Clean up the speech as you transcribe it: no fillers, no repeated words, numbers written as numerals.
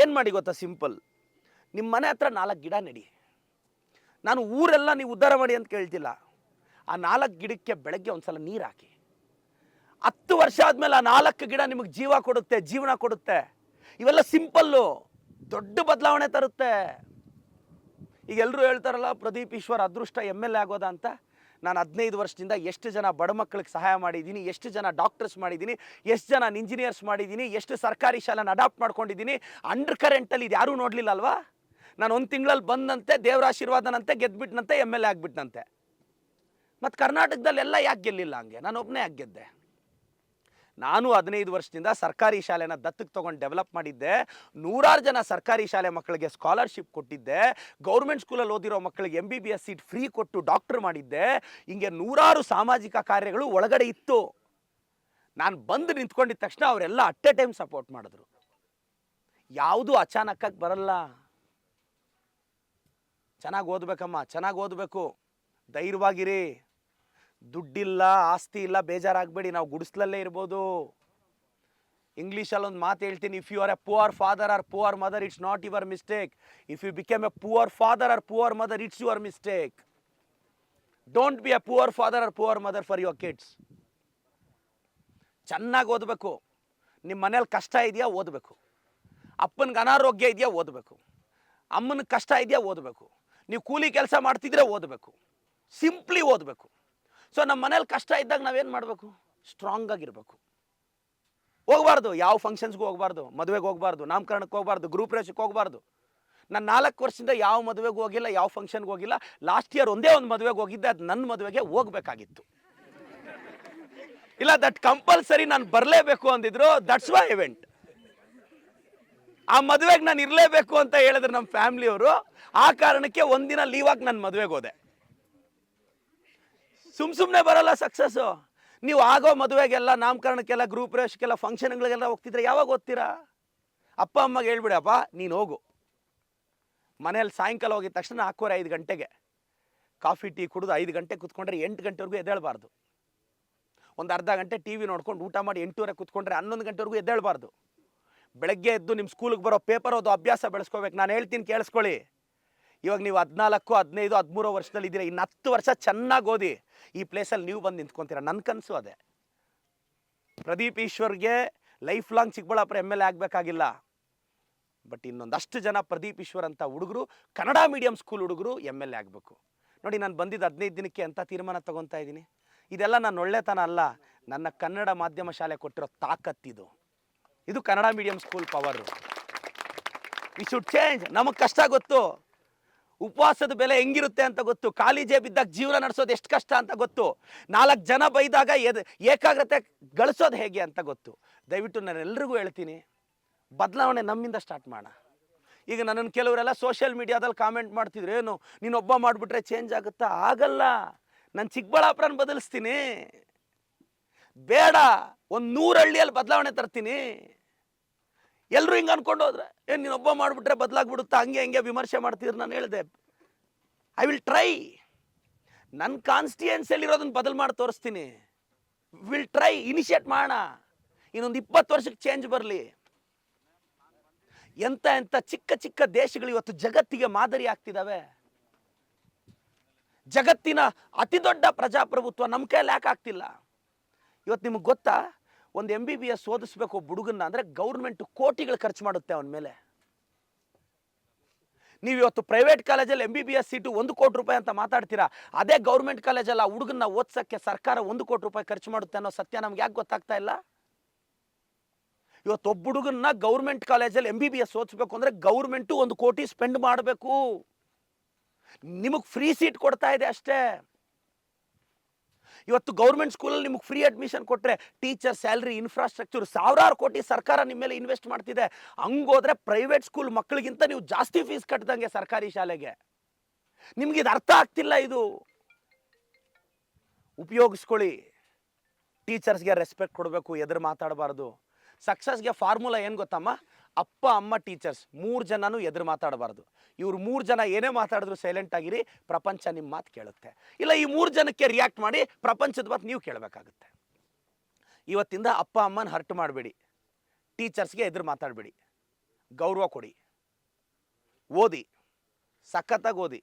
ಏನು ಮಾಡಿ ಗೊತ್ತಾ? ಸಿಂಪಲ್. ನಿಮ್ಮ ಮನೆ ಹತ್ರ 4 ಗಿಡ ನೆಡಿ. ನಾನು ಊರೆಲ್ಲ ನೀವು ಉದ್ಧಾರ ಮಾಡಿ ಅಂತ ಕೇಳ್ತಿಲ್ಲ. ಆ 4 ಗಿಡಕ್ಕೆ ಬೆಳಗ್ಗೆ ಒಂದ್ಸಲ ನೀರು ಹಾಕಿ. 10 ವರ್ಷ ಆದಮೇಲೆ ಆ 4 ಗಿಡ ನಿಮಗೆ ಜೀವ ಕೊಡುತ್ತೆ, ಜೀವನ ಕೊಡುತ್ತೆ. ಇವೆಲ್ಲ ಸಿಂಪಲ್ಲು, ದೊಡ್ಡ ಬದಲಾವಣೆ ತರುತ್ತೆ. ಈಗ ಎಲ್ಲರೂ ಹೇಳ್ತಾರಲ್ಲ, ಪ್ರದೀಪ್ ಈಶ್ವರ್ ಅದೃಷ್ಟ MLA ಆಗೋದ ಅಂತ. ನಾನು 15 ವರ್ಷದಿಂದ ಎಷ್ಟು ಜನ ಬಡ ಮಕ್ಕಳಿಗೆ ಸಹಾಯ ಮಾಡಿದ್ದೀನಿ, ಎಷ್ಟು ಜನ ಡಾಕ್ಟರ್ಸ್ ಮಾಡಿದ್ದೀನಿ, ಎಷ್ಟು ಜನ ಇಂಜಿನಿಯರ್ಸ್ ಮಾಡಿದ್ದೀನಿ, ಎಷ್ಟು ಸರ್ಕಾರಿ ಶಾಲೆನ ಅಡಾಪ್ಟ್ ಮಾಡ್ಕೊಂಡಿದ್ದೀನಿ. ಅಂಡರ್ ಕರೆಂಟಲ್ಲಿ ಇದು ಯಾರೂ ನೋಡಲಿಲ್ಲ ಅಲ್ವಾ? ನಾನು 1 ತಿಂಗಳಲ್ಲಿ ಬಂದಂತೆ, ದೇವರ ಆಶೀರ್ವಾದನಂತೆ, ಗೆದ್ಬಿಟ್ನಂತೆ, MLA ಆಗಿಬಿಟ್ನಂತೆ. ಮತ್ತು ಕರ್ನಾಟಕದಲ್ಲೆಲ್ಲ ಯಾಕೆ ಗೆಲ್ಲಿಲ್ಲ ಹಂಗೆ? ನಾನು ಒಬ್ಬನೇ ಯಾಕೆ ಗೆದ್ದೆ? ನಾನು 15 ವರ್ಷದಿಂದ ಸರ್ಕಾರಿ ಶಾಲೆನ ದತ್ತಕ್ಕೆ ತೊಗೊಂಡು ಡೆವಲಪ್ ಮಾಡಿದ್ದೆ. 100 ಜನ ಸರ್ಕಾರಿ ಶಾಲೆ ಮಕ್ಕಳಿಗೆ ಸ್ಕಾಲರ್ಶಿಪ್ ಕೊಟ್ಟಿದ್ದೆ. ಗೌರ್ಮೆಂಟ್ ಸ್ಕೂಲಲ್ಲಿ ಓದಿರೋ ಮಕ್ಕಳಿಗೆ MBBS ಸೀಟ್ ಫ್ರೀ ಕೊಟ್ಟು ಡಾಕ್ಟರ್ ಮಾಡಿದ್ದೆ. ಹಿಂಗೆ 100 ಸಾಮಾಜಿಕ ಕಾರ್ಯಗಳು ಒಳಗಡೆ ಇತ್ತು. ನಾನು ಬಂದು ನಿಂತ್ಕೊಂಡಿದ್ದ ತಕ್ಷಣ ಅವರೆಲ್ಲ ಅಟ್ ಎ ಟೈಮ್ ಸಪೋರ್ಟ್ ಮಾಡಿದ್ರು. ಯಾವುದೂ ಅಚಾನಕ್ಕಾಗಿ ಬರಲ್ಲ. ಚೆನ್ನಾಗಿ ಓದಬೇಕಮ್ಮ, ಚೆನ್ನಾಗಿ ಓದಬೇಕು, ಧೈರ್ಯವಾಗಿರಿ. ದುಡ್ಡಿಲ್ಲ, ಆಸ್ತಿ ಇಲ್ಲ, ಬೇಜಾರಾಗಬೇಡಿ, ನಾವು ಗುಡಿಸ್ಲಲ್ಲೇ ಇರ್ಬೋದು. ಇಂಗ್ಲೀಷಲ್ಲಿ ಒಂದು ಮಾತು ಹೇಳ್ತೀನಿ, if you are a poor father or poor mother, it's not your mistake. If you become a poor father or poor mother, it's your mistake. Don't be a poor father or poor mother for your kids. ಚೆನ್ನಾಗಿ ಓದಬೇಕು. ನಿಮ್ಮ ಮನೇಲಿ ಕಷ್ಟ ಇದೆಯಾ? ಓದಬೇಕು. ಅಪ್ಪನಿಗೆ ಅನಾರೋಗ್ಯ ಇದೆಯಾ? ಓದಬೇಕು. ಅಮ್ಮನಿಗೆ ಕಷ್ಟ ಇದೆಯಾ? ಓದಬೇಕು. ನೀವು ಕೂಲಿ ಕೆಲಸ ಮಾಡ್ತಿದ್ರೆ ಓದಬೇಕು. ಸಿಂಪ್ಲಿ ಓದಬೇಕು. ಸೊ ನಮ್ಮ ಮನೇಲಿ ಕಷ್ಟ ಇದ್ದಾಗ ನಾವೇನು ಮಾಡಬೇಕು? ಸ್ಟ್ರಾಂಗ್ ಆಗಿರಬೇಕು. ಹೋಗಬಾರ್ದು, ಯಾವ ಫಂಕ್ಷನ್ಸ್ಗೂ ಹೋಗಬಾರ್ದು, ಮದುವೆಗೆ ಹೋಗಬಾರ್ದು, ನಾಮಕರಣಕ್ಕೆ ಹೋಗಬಾರ್ದು, ಗ್ರೂಪ್ ರೇಷಕ್ಕೆ ಹೋಗಬಾರ್ದು. ನಾನು 4 ವರ್ಷದಿಂದ ಯಾವ ಮದುವೆಗೂ ಹೋಗಿಲ್ಲ, ಯಾವ ಫಂಕ್ಷನ್ಗೆ ಹೋಗಿಲ್ಲ. ಲಾಸ್ಟ್ ಇಯರ್ ಒಂದೇ ಒಂದು ಮದುವೆಗೆ ಹೋಗಿದ್ದೆ, ಅದು ನನ್ನ ಮದುವೆಗೆ ಹೋಗಬೇಕಾಗಿತ್ತು. ಇಲ್ಲ, ದಟ್ ಕಂಪಲ್ಸರಿ ನಾನು ಬರಲೇಬೇಕು ಅಂದಿದ್ರು. That's why I went. ಆ ಮದುವೆಗೆ ನಾನು ಇರಲೇಬೇಕು ಅಂತ ಹೇಳಿದ್ರು ನಮ್ಮ ಫ್ಯಾಮಿಲಿಯವರು. ಆ ಕಾರಣಕ್ಕೆ ಒಂದಿನ ಲೀವಾಗಿ ನಾನು ಮದುವೆಗೆ ಹೋದೆ. ಸುಮ್ಮನೆ ಬರಲ್ಲ ಸಕ್ಸಸ್ಸು. ನೀವು ಆಗೋ ಮದುವೆಗೆಲ್ಲ, ನಾಮಕರಣಕ್ಕೆಲ್ಲ, ಗ್ರೂಪ್ ರೇಷ್ಗೆಲ್ಲ, ಫಂಕ್ಷನ್ಗಳಿಗೆಲ್ಲ ಹೋಗ್ತಿದ್ರೆ ಯಾವಾಗ ಓದ್ತೀರಾ? ಅಪ್ಪ ಅಮ್ಮಗೆ ಹೇಳ್ಬಿಡಪ್ಪ, ನೀನು ಹೋಗು. ಮನೇಲಿ ಸಾಯಂಕಾಲ ಹೋಗಿದ ತಕ್ಷಣ 4:15 5 ಗಂಟೆಗೆ ಕಾಫಿ ಟೀ ಕುಡಿದು 5 ಗಂಟೆ ಕೂತ್ಕೊಂಡ್ರೆ 8 ಗಂಟೆವರೆಗೂ ಎದ್ದೇಳಬಾರ್ದು. ಒಂದು ಅರ್ಧ ಗಂಟೆ ಟಿ ವಿ ನೋಡ್ಕೊಂಡು ಊಟ ಮಾಡಿ 8:30 ಕೂತ್ಕೊಂಡ್ರೆ 11 ಗಂಟೆವರೆಗೂ ಎದ್ದೇಳಬಾರ್ದು. ಬೆಳಗ್ಗೆ ಎದ್ದು ನಿಮ್ಮ ಸ್ಕೂಲಿಗೆ ಬರೋ ಪೇಪರ್ ಓದೋ ಅಭ್ಯಾಸ ಬೆಳೆಸ್ಕೋಬೇಕು. ನಾನು ಹೇಳ್ತೀನಿ, ಕೇಳಿಸ್ಕೊಳ್ಳಿ. ಇವಾಗ ನೀವು 14, 15, 13 ವರ್ಷದಲ್ಲಿ ಇದ್ದೀರಾ. ಇನ್ನು 10 ವರ್ಷ ಚೆನ್ನಾಗಿ ಓದಿ ಈ ಪ್ಲೇಸಲ್ಲಿ ನೀವು ಬಂದು ನಿಂತ್ಕೊತೀರ. ನನ್ನ ಕನಸು ಅದೇ. ಪ್ರದೀಪ್ ಈಶ್ವರ್ಗೆ ಲೈಫ್ ಲಾಂಗ್ ಚಿಕ್ಕಬಳ್ಳಾಪುರ MLA ಆಗಬೇಕಾಗಿಲ್ಲ. ಬಟ್ ಇನ್ನೊಂದಷ್ಟು ಜನ ಪ್ರದೀಪ್ ಈಶ್ವರ್ ಅಂತ ಹುಡುಗರು, ಕನ್ನಡ ಮೀಡಿಯಂ ಸ್ಕೂಲ್ ಹುಡುಗರು MLA ಆಗಬೇಕು. ನೋಡಿ, ನಾನು ಬಂದಿದ್ದು 15 ದಿನಕ್ಕೆ ಅಂತ ತೀರ್ಮಾನ ತಗೊತಾ ಇದ್ದೀನಿ. ಇದೆಲ್ಲ ನಾನು ಒಳ್ಳೆತನ ಅಲ್ಲ, ನನ್ನ ಕನ್ನಡ ಮಾಧ್ಯಮ ಶಾಲೆ ಕೊಟ್ಟಿರೋ ತಾಕತ್ತಿದು. ಇದು Kannada medium school power. We should change. ನಮಗೆ ಕಷ್ಟ ಗೊತ್ತು, ಉಪವಾಸದ ಬೆಲೆ ಹೆಂಗಿರುತ್ತೆ ಅಂತ ಗೊತ್ತು, ಖಾಲಿ ಜೇಬಿದ್ದಾಗ ಜೀವನ ನಡೆಸೋದು ಎಷ್ಟು ಕಷ್ಟ ಅಂತ ಗೊತ್ತು, 4 ಜನ ಬೈದಾಗ ಏಕಾಗ್ರತೆ ಗಳಿಸೋದು ಹೇಗೆ ಅಂತ ಗೊತ್ತು. ದಯವಿಟ್ಟು ನಾನು ಎಲ್ರಿಗೂ ಹೇಳ್ತೀನಿ, ಬದಲಾವಣೆ ನಮ್ಮಿಂದ ಸ್ಟಾರ್ಟ್ ಮಾಡೋಣ. ಈಗ ನನ್ನನ್ನು ಕೆಲವರೆಲ್ಲ ಸೋಷಿಯಲ್ ಮೀಡಿಯಾದಲ್ಲಿ ಕಾಮೆಂಟ್ ಮಾಡ್ತಿದ್ರು, ಏನು ನೀನೊಬ್ಬ ಮಾಡಿಬಿಟ್ರೆ ಚೇಂಜ್ ಆಗುತ್ತಾ? ಆಗಲ್ಲ. ನಾನು ಚಿಕ್ಕಬಳ್ಳಾಪುರನ ಬದಲಿಸ್ತೀನಿ. ಬೇಡ, ಒಂದು 100 ಹಳ್ಳಿಯಲ್ಲಿ ಬದಲಾವಣೆ ತರ್ತೀನಿ. ಎಲ್ಲರೂ ಹಿಂಗೆ ಅನ್ಕೊಂಡು ಹೋದ್ರೆ, ಏನು ನೀನೊಬ್ಬ ಮಾಡಿಬಿಟ್ರೆ ಬದಲಾಗ್ಬಿಡುತ್ತಾ, ಹಂಗೆ ವಿಮರ್ಶೆ ಮಾಡ್ತಿದ್ರು. ನಾನು ಹೇಳಿದೆ, ಐ ವಿಲ್ ಟ್ರೈ. ನನ್ನ ಕಾನ್ಸ್ಟಿಟ್ಯೂಯೆನ್ಸಿಯಲ್ಲಿರೋದನ್ನು ಬದಲು ಮಾಡಿ ತೋರಿಸ್ತೀನಿ. ವಿಲ್ ಟ್ರೈ, ಇನಿಷಿಯೇಟ್ ಮಾಡೋಣ. ಇನ್ನೊಂದು 20 ವರ್ಷಕ್ಕೆ ಚೇಂಜ್ ಬರಲಿ. ಎಂಥ ಚಿಕ್ಕ ಚಿಕ್ಕ ದೇಶಗಳು ಇವತ್ತು ಜಗತ್ತಿಗೆ ಮಾದರಿ ಆಗ್ತಿದ್ದಾವೆ. ಜಗತ್ತಿನ ಅತಿ ದೊಡ್ಡ ಪ್ರಜಾಪ್ರಭುತ್ವ ನಮ್ಮ ಕೈಯಲ್ಲಿ ಯಾಕೆ ಆಗ್ತಿಲ್ಲ? ಇವತ್ತು ನಿಮಗೆ ಗೊತ್ತಾ, ಒಂದು MBBS ಓದಿಸ್ಬೇಕು ಒಬ್ಬ ಹುಡುಗನ್ನ ಅಂದರೆ ಗೌರ್ಮೆಂಟ್ ಕೋಟಿಗಳು ಖರ್ಚು ಮಾಡುತ್ತೆ ಅವನ ಮೇಲೆ. ನೀವು ಇವತ್ತು ಪ್ರೈವೇಟ್ ಕಾಲೇಜಲ್ಲಿ MBBS ಸೀಟು 1 ಕೋಟಿ ರೂಪಾಯಿ ಅಂತ ಮಾತಾಡ್ತೀರಾ. ಅದೇ ಗೌರ್ಮೆಂಟ್ ಕಾಲೇಜಲ್ಲಿ ಆ ಹುಡುಗನ್ನ ಓದ್ಸೋಕ್ಕೆ ಸರ್ಕಾರ 1 ಕೋಟಿ ರೂಪಾಯಿ ಖರ್ಚು ಮಾಡುತ್ತೆ ಅನ್ನೋ ಸತ್ಯ ನಮ್ಗೆ ಯಾಕೆ ಗೊತ್ತಾಗ್ತಾ ಇಲ್ಲ? ಇವತ್ತು ಒಬ್ಬ ಹುಡುಗನ್ನ ಗೌರ್ಮೆಂಟ್ ಕಾಲೇಜಲ್ಲಿ MBBS ಓದಿಸ್ಬೇಕು ಅಂದರೆ ಗೌರ್ಮೆಂಟು 1 ಕೋಟಿ ಸ್ಪೆಂಡ್ ಮಾಡಬೇಕು. ನಿಮಗೆ ಫ್ರೀ ಸೀಟ್ ಕೊಡ್ತಾ ಇದೆ ಅಷ್ಟೇ. ಇವತ್ತು ಗೌರ್ಮೆಂಟ್ ಸ್ಕೂಲಲ್ಲಿ ನಿಮಗೆ ಫ್ರೀ ಅಡ್ಮಿಷನ್ ಕೊಟ್ಟರೆ ಟೀಚರ್ ಸ್ಯಾಲ್ರಿ, ಇನ್ಫ್ರಾಸ್ಟ್ರಕ್ಚರ್, ಸಾವಿರಾರು ಕೋಟಿ ಸರ್ಕಾರ ನಿಮ್ಮ ಮೇಲೆ ಇನ್ವೆಸ್ಟ್ ಮಾಡ್ತಿದೆ. ಹಂಗೋದ್ರೆ ಪ್ರೈವೇಟ್ ಸ್ಕೂಲ್ ಮಕ್ಕಳಿಗಿಂತ ನೀವು ಜಾಸ್ತಿ ಫೀಸ್ ಕಟ್ಟಿದಂಗೆ ಸರ್ಕಾರಿ ಶಾಲೆಗೆ. ನಿಮ್ಗೆ ಇದು ಅರ್ಥ ಆಗ್ತಿಲ್ಲ. ಇದು ಉಪಯೋಗಿಸ್ಕೊಳ್ಳಿ. ಟೀಚರ್ಸ್ಗೆ ರೆಸ್ಪೆಕ್ಟ್ ಕೊಡಬೇಕು, ಎದುರು ಮಾತಾಡಬಾರ್ದು. ಸಕ್ಸಸ್ಗೆ ಫಾರ್ಮುಲಾ ಏನು ಗೊತ್ತಮ್ಮ? ಅಪ್ಪ ಅಮ್ಮ ಟೀಚರ್ಸ್ 3 ಜನನೂ ಎದುರು ಮಾತಾಡಬಾರ್ದು. ಇವ್ರು 3 ಜನ ಏನೇ ಮಾತಾಡಿದ್ರು ಸೈಲೆಂಟ್ ಆಗಿರಿ, ಪ್ರಪಂಚ ನಿಮ್ಮ ಮಾತು ಕೇಳುತ್ತೆ. ಇಲ್ಲ, ಈ 3 ಜನಕ್ಕೆ ರಿಯಾಕ್ಟ್ ಮಾಡಿ ಪ್ರಪಂಚದ ಮಾತು ನೀವು ಕೇಳಬೇಕಾಗುತ್ತೆ. ಇವತ್ತಿಂದ ಅಪ್ಪ ಅಮ್ಮನ ಹರ್ಟ್ ಮಾಡಬೇಡಿ, ಟೀಚರ್ಸ್ಗೆ ಎದುರು ಮಾತಾಡಬೇಡಿ. ಗೌರವ ಕೊಡಿ, ಓದಿ, ಸಖತ್ತಾಗಿ ಓದಿ.